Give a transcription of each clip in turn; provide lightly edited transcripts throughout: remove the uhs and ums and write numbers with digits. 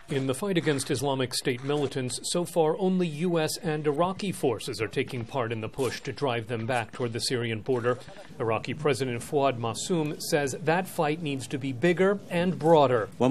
In the fight against Islamic State militants, so far only U.S. and Iraqi forces are taking part in the push to drive them back toward the Syrian border. Iraqi President Fuad Massoum says that fight needs to be bigger and broader. We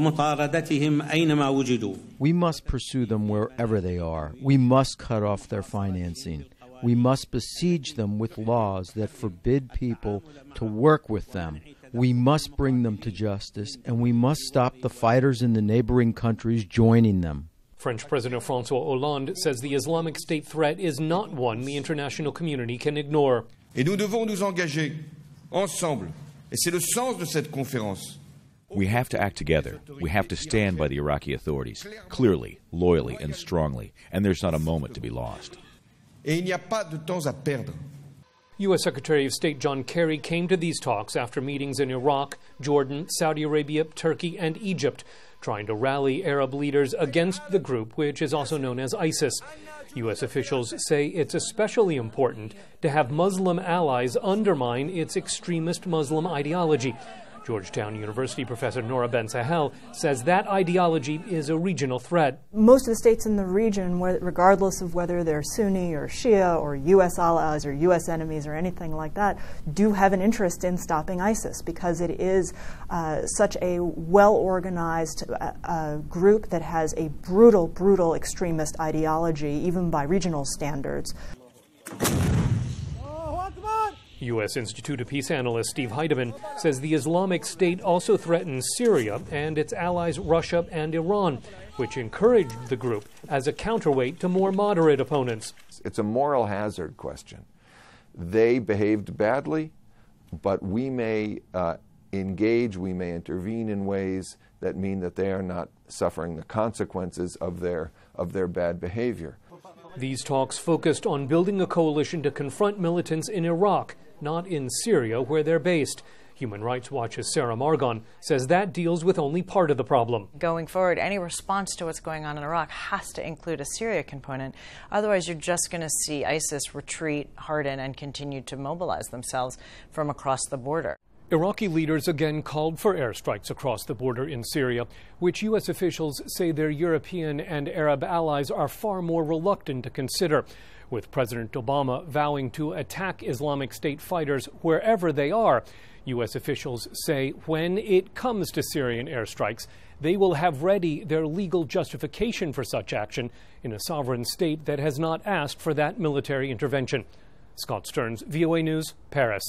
must pursue them wherever they are. We must cut off their financing. We must besiege them with laws that forbid people to work with them. We must bring them to justice, and we must stop the fighters in the neighboring countries joining them. French President François Hollande says the Islamic State threat is not one the international community can ignore. Et nous devons nous engager ensemble. Et c'est le sens de cette conférence. We have to act together. We have to stand by the Iraqi authorities, clearly, loyally, and strongly. And there's not a moment to be lost. Et il n'y a pas de temps à perdre. U.S. Secretary of State John Kerry came to these talks after meetings in Iraq, Jordan, Saudi Arabia, Turkey, and Egypt, trying to rally Arab leaders against the group, which is also known as ISIS. U.S. officials say it's especially important to have Muslim allies undermine its extremist Muslim ideology. Georgetown University professor Nora Ben-Sahel says that ideology is a regional threat. Most of the states in the region, regardless of whether they're Sunni or Shia or U.S. allies or U.S. enemies or anything like that, do have an interest in stopping ISIS because it is such a well-organized group that has a brutal, brutal extremist ideology, even by regional standards. U.S. Institute of Peace analyst Steve Heidemann says the Islamic State also threatens Syria and its allies Russia and Iran, which encouraged the group as a counterweight to more moderate opponents. It's a moral hazard question. They behaved badly, but we may engage, we may intervene in ways that mean that they are not suffering the consequences of their bad behavior. These talks focused on building a coalition to confront militants in Iraq, not in Syria, where they're based. Human Rights Watch's Sarah Margon says that deals with only part of the problem. Going forward, any response to what's going on in Iraq has to include a Syria component. Otherwise, you're just going to see ISIS retreat, harden, and continue to mobilize themselves from across the border. Iraqi leaders again called for airstrikes across the border in Syria, which U.S. officials say their European and Arab allies are far more reluctant to consider, with President Obama vowing to attack Islamic State fighters wherever they are. U.S. officials say when it comes to Syrian airstrikes, they will have ready their legal justification for such action in a sovereign state that has not asked for that military intervention. Scott Stearns, VOA News, Paris.